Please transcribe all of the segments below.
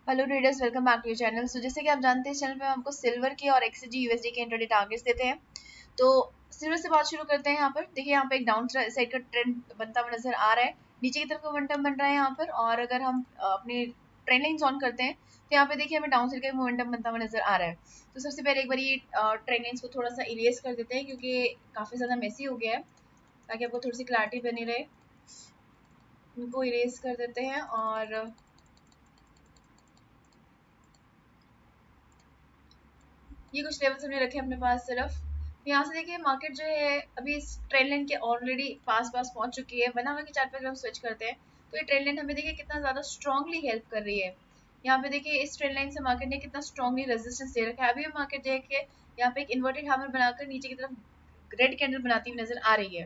Hello traders, welcome back to your channel. So जैसे कि आप जानते हैं, इस चैनल पे हम आपको सिल्वर के और एक्सजी यूएसडी के इंट्राडे टारगेट्स देते हैं। तो सिल्वर से बात शुरू करते हैं। यहाँ पर देखिए, यहाँ पे एक डाउन साइड का ट्रेंड बनता हुआ नजर आ रहा है। नीचे की तरफ का मोमेंटम बन रहा है यहाँ पर। और अगर हम अपने ट्रेंड लाइंस ऑन करते हैं तो यहाँ पे देखिए हमें डाउन साइड का मोमेंटम बनता हुआ नजर आ रहा है। तो सबसे पहले एक बार ये ट्रेंड लाइंस को थोड़ा सा इरेज कर देते हैं, क्योंकि काफी ज्यादा मेसी हो गया है, ताकि आपको थोड़ी सी क्लैरिटी बनी रहे। इनको इरेज कर देते हैं और ये कुछ लेवल्स हमने रखे अपने पास सिर्फ। यहाँ से देखिए, मार्केट जो है अभी इस ट्रेंड लाइन के ऑलरेडी पास पहुंच चुकी है। बना हुआ के चार्ट पे अगर हम स्विच करते हैं तो ये ट्रेंड लाइन हमें देखिए कितना ज्यादा स्ट्रांगली हेल्प कर रही है। यहाँ पे देखिए इस ट्रेंड लाइन से मार्केट ने कितना स्ट्रांगली रेजिस्टेंस दे रखा है। अभी मार्केट देखिए यहाँ पे एक इन्वर्टेड हैमर बनाकर नीचे की तरफ रेड कैंडल बनाती हुई नजर आ रही है।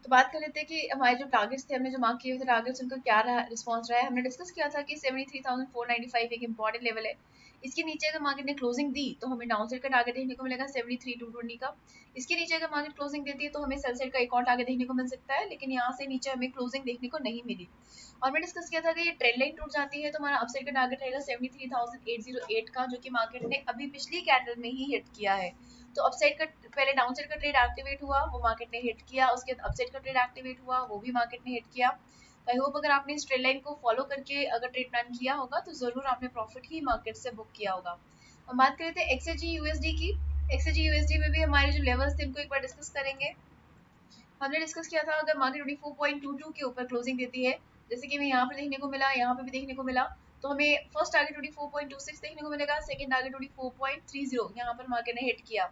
तो बात कर लेते हैं कि हमारे जो टारगेट्स थे, हमने जो मार्क किए हुए थे टारगेट्स, उनका क्या रहा, रिस्पॉन्स रहा है। हमने डिस्कस किया था कि 73,495 एक इंपॉर्टेंट लेवल है। इसके नीचे अगर मार्केट ने क्लोजिंग दी तो हमें डाउन साइड का टारगेट देखने को मिलेगा 73,220 का। इसके नीचे अगर मार्केट क्लोजिंग देती है तो हमें सेल साइड का एक और टारगेट देखने को मिल सकता है, लेकिन यहाँ से नीचे हमें क्लोजिंग देखने को नहीं मिली। और मैं डिस्कस किया था कि ये ट्रेंड लाइन टूट जाती है तो हमारा अपसाइड का टारगेट रहेगा 73,808 का, जो कि मार्केट ने अभी पिछली कैंडल में ही हिट किया है। तो अपसाइड का पहले डाउन साइड का ट्रेड एक्टिवेट हुआ, वो मार्केट ने हिट किया। उसके बाद अपसाइड का ट्रेड एक्टिवेट हुआ, वो भी मार्केट ने हिट किया। आई होप अगर आपने इस ट्रेड लाइन को फॉलो करके अगर ट्रेड प्लान किया होगा तो जरूर आपने प्रॉफिट ही मार्केट से बुक किया होगा। अब बात करें थे एक्सजी यूएसडी की। एक्सजी यूएसडी में भी हमारे जो लेवल्स थे उनको एक बार डिस्कस करेंगे। हमने डिस्कस किया था अगर मार्केट 24.22 के ऊपर क्लोजिंग देती है, जैसे कि हमें यहाँ पे देखने को मिला, यहाँ पे भी देखने को मिला, तो हमें फर्स्ट टारगेट 24.26 देखने को मिलेगा, सेकंड टारगेट 24.30 यहाँ पर मार्केट ने हिट किया।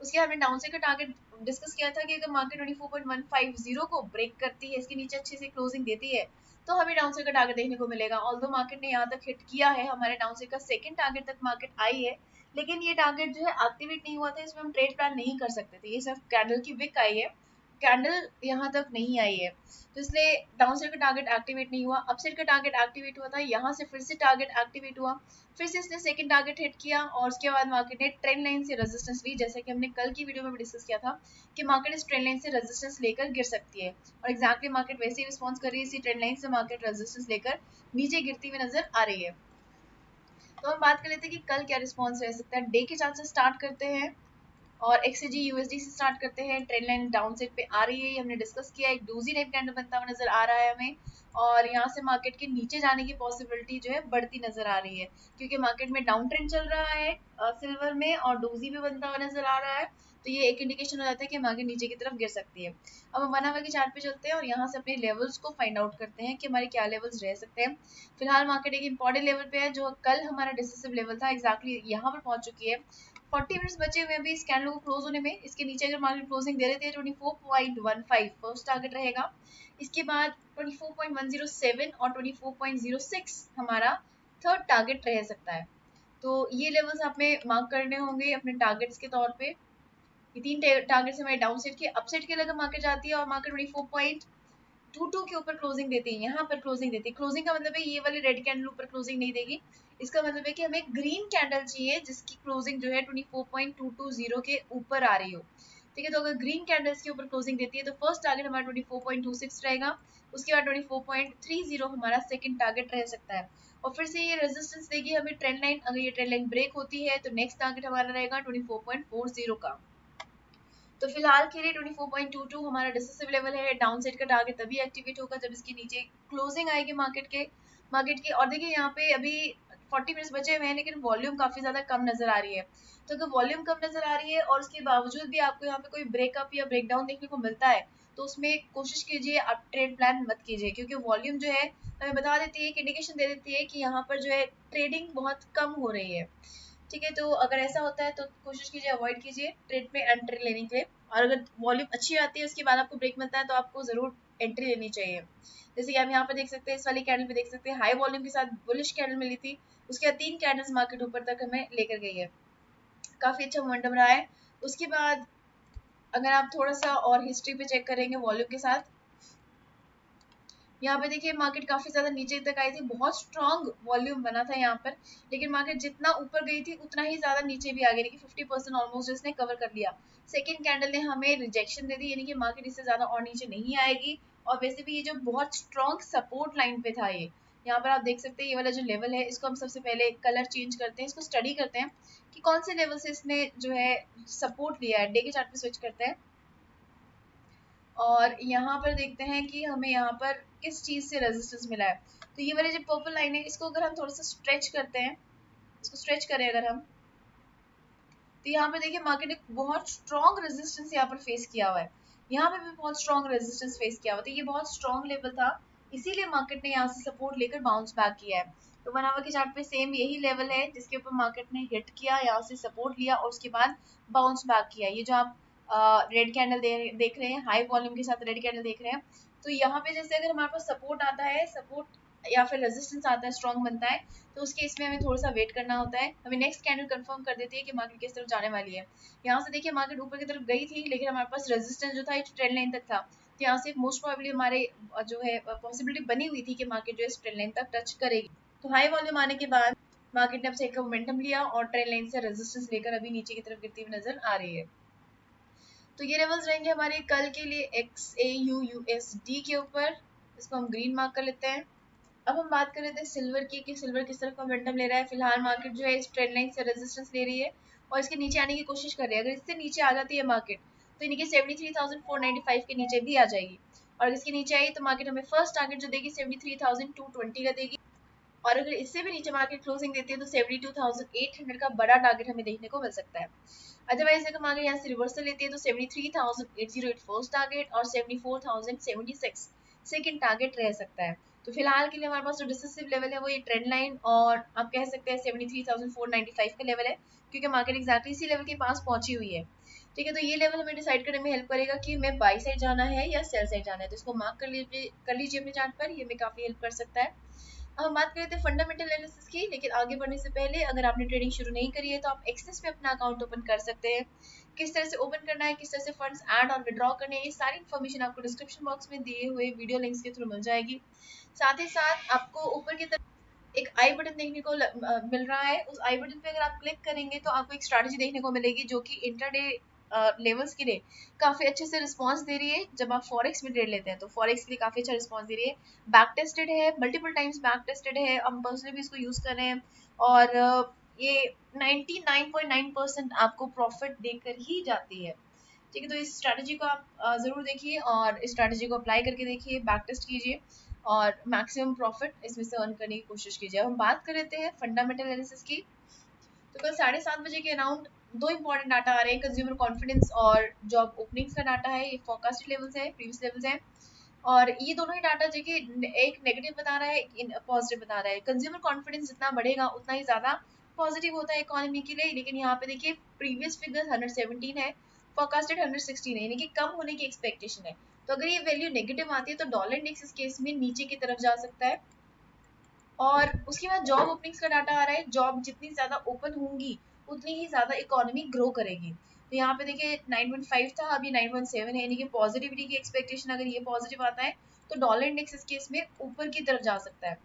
उसके हमने डाउन साइड का टारगेट डिस्कस किया था कि अगर मार्केट 24.150 को ब्रेक करती है, इसके नीचे अच्छी सी क्लोजिंग देती है, तो हमें डाउन साइड का टारगेट देखने को मिलेगा। ऑल्दो मार्केट ने यहाँ तक हिट किया है, हमारे डाउन साइड का सेकंड टारगेट तक मार्केट आई है, लेकिन ये टारगेट जो है एक्टिवेट नहीं हुआ था। इसमें हम ट्रेड प्लान नहीं कर सकते थे, ये सिर्फ कैंडल की विक आई है, कैंडल यहाँ तक नहीं आई है, तो इसलिए डाउन साइड का टारगेट एक्टिवेट नहीं हुआ। अप साइड का टारगेट एक्टिवेट हुआ था, यहाँ से फिर से टारगेट एक्टिवेट हुआ, फिर से इसने सेकंड टारगेट हिट किया और उसके बाद मार्केट ने ट्रेंड लाइन से रेजिस्टेंस ली, जैसे कि हमने कल की वीडियो में भी डिस्कस किया था कि मार्केट इस ट्रेंड लाइन से रेजिस्टेंस लेकर गिर सकती है, और एक्जैक्टली मार्केट वैसे ही रिस्पॉन्स कर रही है। इसी ट्रेंड लाइन से मार्केट रेजिस्टेंस लेकर नीचे गिरती हुई नजर आ रही है। तो हम बात कर लेते हैं कि कल क्या रिस्पॉन्स रह सकता है। डे के चार्ट से स्टार्ट करते हैं और एक्सजी यूएसडी से स्टार्ट करते हैं। ट्रेंड लाइन डाउन साइड पे आ रही है, ये हमने डिस्कस किया। एक डोजी टाइप कैंडल बनता हुआ नजर आ रहा है हमें, और यहाँ से मार्केट के नीचे जाने की पॉसिबिलिटी जो है बढ़ती नजर आ रही है, क्योंकि मार्केट में डाउन ट्रेंड चल रहा है सिल्वर में, और डोजी भी बनता हुआ नजर आ रहा है। तो ये एक इंडिकेशन हो जाता है कि मार्केट नीचे की तरफ गिर सकती है। अब हम वन आवर के चार्ट पे चलते हैं और यहाँ से अपने लेवल्स को फाइंड आउट करते हैं कि हमारे क्या लेवल्स रह सकते हैं। फिलहाल मार्केट एक इंपॉर्टेंट लेवल पे है, जो कल हमारा डिसिसिव लेवल था, एक्जैक्टली यहाँ पर पहुंच चुकी है। 40 मिनट्स बचे हुए अभी इस कैंडल को क्लोज होने में। इसके नीचे अगर मार्केट क्लोजिंग दे रही है 24.15 फर्स्ट टारगेट रहेगा। इसके बाद 24.107 और 24.06 हमारा थर्ड टारगेट रह सकता है। तो ये लेवल्स हमें मार्क करने होंगे अपने टारगेट्स के तौर पे। ये तीन टारगेट्स हमारे डाउन साइड के। अप साइड के अगर मार्केट जाती है और मार्केट 24.22 के ऊपर क्लोजिंग देती है, यहाँ पर क्लोजिंग देती है, क्लोजिंग का मतलब है ये वाली रेड कैंडल ऊपर क्लोजिंग नहीं देगी। इसका मतलब है कि हमें ग्रीन कैंडल चाहिए जिसकी क्लोजिंग जो है 24.220 के ऊपर आ रही हो। ठीक है, तो अगर ग्रीन कैंडल्स के ऊपर क्लोजिंग देती है तो फर्स्ट टारगेट हमारा 24.26 रहेगा। उसके बाद 24.30 हमारा सेकंड टारगेट रह सकता है, और फिर से ये रेजिस्टेंस देगी हमें ट्रेंड लाइन। अगर ये ट्रेंड लाइन ब्रेक होती है तो नेक्स्ट टारगेट हमारा रहेगा 24.40 का। तो फिलहाल के लिए 24.22 हमारा डिसिसिव लेवल है। डाउन साइड का टारगेट तभी एक्टिवेट होगा जब इसके नीचे क्लोजिंग आएगी मार्केट के। और देखिए यहाँ पे अभी 40 मिनट्स बचे हुए हैं, लेकिन वॉल्यूम काफी ज्यादा कम नजर आ रही है। तो अगर वॉल्यूम कम नजर आ रही है और उसके बावजूद भी आपको यहाँ पे कोई ब्रेकअप या ब्रेकडाउन देखने को मिलता है, तो उसमें कोशिश कीजिए आप ट्रेड प्लान मत कीजिए, क्योंकि वॉल्यूम जो है हमें बता देती है, एक इंडिकेशन दे देती है कि यहाँ पर जो है ट्रेडिंग बहुत कम हो रही है। ठीक है, तो अगर ऐसा होता है तो कोशिश कीजिए अवॉइड कीजिए ट्रेड में एंट्री लेने के लिए। और अगर वॉल्यूम अच्छी आती है उसके बाद आपको ब्रेक मिलता है तो आपको जरूर एंट्री लेनी चाहिए। जैसे कि आप यहाँ पे देख सकते हैं, इस वाली कैंडल पे देख सकते हैं, हाई वॉल्यूम के साथ बुलिश कैंडल मिली थी, उसके बाद 3 कैंडल्स मार्केट ऊपर तक हमें लेकर गई है, काफी अच्छा मोमेंटम रहा है। उसके बाद अगर आप थोड़ा सा और हिस्ट्री पे चेक करेंगे वॉल्यूम के साथ, यहाँ पे देखिए मार्केट काफी ज्यादा नीचे तक आई थी, बहुत स्ट्रॉन्ग वॉल्यूम बना था यहाँ पर, लेकिन मार्केट जितना ऊपर गई थी उतना ही ज्यादा नीचे भी आ गई, कि 50% ऑलमोस्ट इसने कवर कर लिया। सेकंड कैंडल ने हमें रिजेक्शन दे दी, यानी कि मार्केट इससे ज्यादा और नीचे नहीं आएगी। और वैसे भी ये जो बहुत स्ट्रॉन्ग सपोर्ट लाइन पे था, यहाँ पर आप देख सकते हैं ये वाला जो लेवल है इसको हम सबसे पहले कलर चेंज करते हैं, इसको स्टडी करते हैं कि कौन से लेवल से इसने जो है सपोर्ट लिया है। डे के चार्ट पे स्विच करते हैं और यहाँ पर देखते हैं कि हमें यहाँ पर किस चीज़ से रेजिस्टेंस मिला है। तो ये वाली जो पर्पल लाइन है इसको अगर हम थोड़ा सा स्ट्रेच करते हैं, इसको स्ट्रेच करें अगर हम, तो यहाँ पे देखिए मार्केट ने बहुत स्ट्रॉन्ग रेजिस्टेंस यहाँ पर फेस किया हुआ है, यहाँ पे भी बहुत स्ट्रॉन्ग रेजिस्टेंस फेस किया हुआ था, ये बहुत स्ट्रॉन्ग लेवल था, इसीलिए मार्केट ने यहाँ से सपोर्ट लेकर बाउंस बैक किया है। तो 1 आवर के चार्ट पे सेम यही लेवल है जिसके ऊपर मार्केट ने हिट किया, यहाँ से सपोर्ट लिया और उसके बाद बाउंस बैक किया। ये जो आप रेड कैंडल देख रहे हैं, हाई वॉल्यूम के साथ रेड कैंडल देख रहे हैं, तो यहाँ पे जैसे अगर हमारे पास सपोर्ट आता है, सपोर्ट या फिर रेजिस्टेंस आता है, स्ट्रॉन्ग बनता है, तो उस केस में हमें थोड़ा सा वेट करना होता है। हमें नेक्स्ट कैंडल कंफर्म कर देती है कि मार्केट किस तरफ जाने वाली है। यहाँ से देखिए मार्केट ऊपर की तरफ गई थी लेकिन हमारे पास रेजिस्टेंस जो था ट्रेंड लाइन तक था, तो यहाँ से मोस्ट प्रोबेबली हमारे जो है पॉसिबिलिटी बनी हुई थी कि मार्केट जो है ट्रेंड लाइन तक टच करेगी। तो हाई वॉल्यूम आने के बाद मार्केट ने अब से एक मोमेंटम लिया और ट्रेंड लाइन से रेजिस्टेंस लेकर अभी नीचे की तरफ गिरती हुई नजर आ रही है। तो ये लेवल्स रहेंगे हमारे कल के लिए XAUUSD के ऊपर, इसको हम ग्रीन मार्क कर लेते हैं। अब हम बात कर रहे थे सिल्वर की कि सिल्वर किस तरफ मोमेंटम ले रहा है। फिलहाल मार्केट जो है इस ट्रेंड लाइन से रेजिस्टेंस ले रही है और इसके नीचे आने की कोशिश कर रही है। अगर इससे नीचे आ जाती है मार्केट तो इनके 73,495 के नीचे भी आ जाएगी, और इसके नीचे आई तो मार्केट हमें फर्स्ट टारगेट जो देगी 73,220 का देगी, और अगर इससे भी नीचे मार्केट क्लोजिंग देती है तो 72,800 का बड़ा टारगेट हमें देखने को मिल सकता है। अदरवाइज अगर मार्केट यहाँ से रिवर्सल लेती है तो 73,808 फर्स्ट टारगेट और 74,076 सेकंड टारगेट रह सकता है। तो फिलहाल के लिए हमारे पास जो डिसिसिव लेवल है वो ये ट्रेंड लाइन और आप कह सकते हैं 73,495 का लेवल है, क्योंकि मार्केट एक्जैक्टली इसी लेवल के पास पहुंची हुई है। ठीक है, तो ये लेवल हमें डिसाइड करने में हेल्प करेगा कि हमें बाई साइड जाना है या सेल साइड जाना है, तो इसको मार्क कर लीजिए अपने चार्ट पर, ये हमें काफी हेल्प कर सकता है। अब हम बात कर रहे थे फंडामेंटल एनालिसिस की, लेकिन आगे बढ़ने से पहले अगर आपने ट्रेडिंग शुरू नहीं करी है तो आप एक्सेस में अपना अकाउंट ओपन कर सकते हैं। किस तरह से ओपन करना है, किस तरह से फंड्स ऐड और विड्रॉ करने हैं, ये सारी इन्फॉर्मेशन आपको डिस्क्रिप्शन बॉक्स में दिए हुए वीडियो लिंक्स के थ्रू मिल जाएगी। साथ ही साथ आपको ऊपर की तरफ एक आई बटन देखने को मिल रहा है, उस आई बटन पे अगर आप क्लिक करेंगे तो आपको एक स्ट्रैटेजी देखने को मिलेगी जो कि इंट्राडे लेवल्स के लिए काफी अच्छे से रिस्पांस दे रही है। जब आप फॉरेक्स में ट्रेड लेते हैं तो फॉरेक्स के लिए काफी अच्छा रिस्पांस दे रही है, बैक टेस्टेड है, मल्टीपल टाइम्स बैक टेस्टेड है, हम पर्सनली भी इसको यूज कर रहे हैं और ये 99.9% आपको प्रॉफिट देकर ही जाती है। ठीक है, तो इस स्ट्रैटेजी को आप जरूर देखिए और इस स्ट्रैटेजी को अप्लाई करके देखिए, बैक टेस्ट कीजिए और मैक्सिमम प्रॉफिट इसमें से अर्न करने की कोशिश कीजिए। अब हम बात कर लेते हैं फंडामेंटल एनालिसिस की। तो कल 7:30 बजे के अराउंड दो इंपॉर्टेंट डाटा आ रहे हैं, कंज्यूमर कॉन्फिडेंस और जॉब ओपनिंग्स का डाटा है। ये फोरकास्टेड लेवल्स है, प्रीवियस लेवल्स है, और ये दोनों ही डाटा जो कि एक नेगेटिव बता रहा है, एक पॉजिटिव बता रहा है। कंज्यूमर कॉन्फिडेंस जितना बढ़ेगा उतना ही ज्यादा पॉजिटिव होता है इकोनॉमी के लिए, लेकिन यहाँ पे देखिए प्रीवियस फिगर 117 है, फोरकास्टेड 116 है, यानी कि कम होने की एक्सपेक्टेशन है। तो अगर ये वैल्यू नेगेटिव आती है तो डॉलर इंडेक्स इस केस में नीचे की तरफ जा सकता है। और उसके बाद जॉब ओपनिंग्स का डाटा आ रहा है, जॉब जितनी ज्यादा ओपन होंगी उतनी ही ज्यादा इकोनॉमी ग्रो करेगी। तो यहाँ पे देखिए 9.5 था, अभी 9.7 है, यानी कि पॉजिटिविटी की एक्सपेक्टेशन अगर ये पॉजिटिव आता है तो डॉलर इंडेक्स इस केस में ऊपर की तरफ जा सकता है।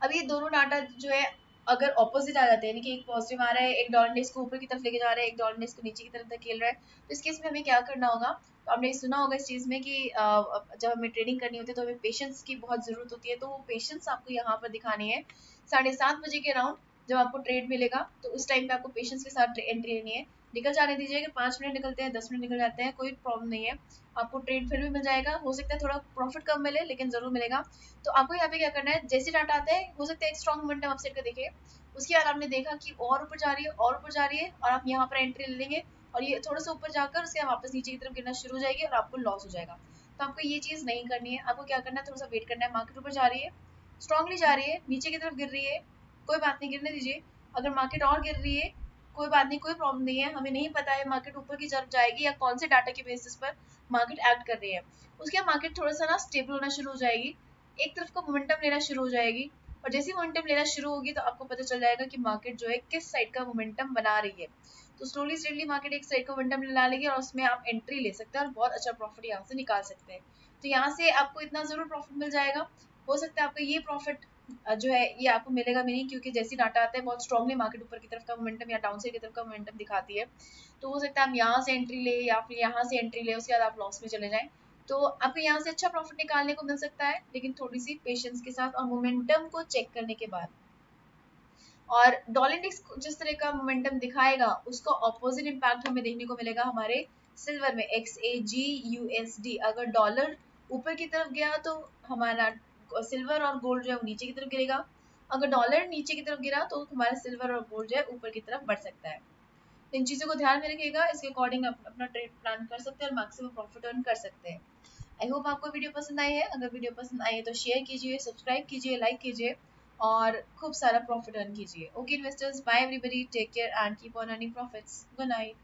अब ये दोनों डाटा जो है अगर ऑपोजिट आ जाते हैं, यानी कि एक पॉजिटिव आ रहा है, एक डॉलर इंडेक्स को ऊपर की तरफ लेके जा रहा है, एक डॉलर इंडेक्स को नीचे की तरफ धकेल रहा है, तो इस केस में हमें क्या करना होगा। तो आपने सुना होगा इस चीज़ में कि जब हमें ट्रेडिंग करनी होती है तो हमें पेशेंस की बहुत ज़रूरत होती है, तो वो पेशेंस आपको यहाँ पर दिखानी है। 7:30 बजे के अराउंड जब आपको ट्रेड मिलेगा तो उस टाइम पे आपको पेशेंस के साथ एंट्री लेनी है। निकल जाने दीजिए, अगर 5 मिनट निकलते हैं, 10 मिनट निकल जाते हैं, कोई प्रॉब्लम नहीं है, आपको ट्रेड फिर भी मिल जाएगा। हो सकता है थोड़ा प्रॉफिट कम मिले लेकिन जरूर मिलेगा। तो आपको यहाँ पे क्या करना है, जैसे डाटा आता है हो सकता है एक स्ट्रॉन्ग मोमेंटम अपसाइड का देखिए, उसके बाद आपने देखा कि और ऊपर जा रही है और ऊपर जा रही है, और आप यहाँ पर एंट्री ले लेंगे और ये थोड़ा सा ऊपर जाकर उसके बाद वापस नीचे की तरफ गिरना शुरू हो जाएगी और आपको लॉस हो जाएगा। तो आपको ये चीज़ नहीं करनी है, आपको क्या करना है, थोड़ा सा वेट करना है। मार्केट ऊपर जा रही है, स्ट्रांगली जा रही है, नीचे की तरफ गिर रही है, कोई बात नहीं, गिरने दीजिए। अगर मार्केट और गिर रही है कोई बात नहीं, कोई प्रॉब्लम नहीं है, हमें नहीं पता है मार्केट ऊपर की तरफ जाएगी या कौन से डाटा के बेसिस पर मार्केट एक्ट कर रही है। उसके बाद मार्केट थोड़ा सा ना स्टेबल होना शुरू हो जाएगी, एक तरफ का मोमेंटम लेना शुरू हो जाएगी, और जैसे ही मोमेंटम लेना शुरू होगी तो आपको पता चल जाएगा कि मार्केट जो है किस साइड का मोमेंटम बना रही है। तो स्लोली स्टेडली मार्केट एक साइड का मोमेंटम ला लेगी और उसमें आप एंट्री ले सकते हैं और बहुत अच्छा प्रॉफिट यहाँ से निकाल सकते हैं। तो यहाँ से आपको इतना जरूर प्रॉफिट मिल जाएगा। हो सकता है आपको ये प्रॉफिट जो है ये आपको मिलेगा भी नहीं, क्योंकि जैसी डाटा आता है बहुत स्ट्रांगली मार्केट ऊपर की तरफ का मोमेंटम या डाउन साइड की तरफ का मोमेंटम दिखाती है। तो हो सकता है हम यहाँ से एंट्री ले या फिर यहाँ से एंट्री ले, उसके बाद आप लॉस में चले जाएं। तो आपको यहाँ से अच्छा प्रॉफिट निकालने को मिल सकता है, लेकिन थोड़ी सी पेशेंस के साथ और मोमेंटम को चेक करने के बाद। और डॉलर इंडेक्स जिस तरह का मोमेंटम दिखाएगा उसका ऑपोजिट इम्पैक्ट हमें देखने को मिलेगा हमारे सिल्वर में, XAGUSD। अगर डॉलर ऊपर की तरफ गया तो हमारा सिल्वर और गोल्ड जो है वो नीचे की तरफ गिरेगा, अगर डॉलर नीचे की तरफ गिरा तो हमारा सिल्वर और गोल्ड जो है ऊपर की तरफ बढ़ सकता है। तो इन चीज़ों को ध्यान में रखिएगा, इसके अकॉर्डिंग आप अपना ट्रेड प्लान कर सकते हैं और मैक्सिमम प्रॉफिट अर्न कर सकते हैं। आई होप आपको वीडियो पसंद आई है। अगर वीडियो पसंद आई है तो शेयर कीजिए, सब्सक्राइब कीजिए, लाइक कीजिए और खूब सारा प्रॉफिट अर्न कीजिए। Okay investors, bye everybody, take care and keep on earning profits. Good night.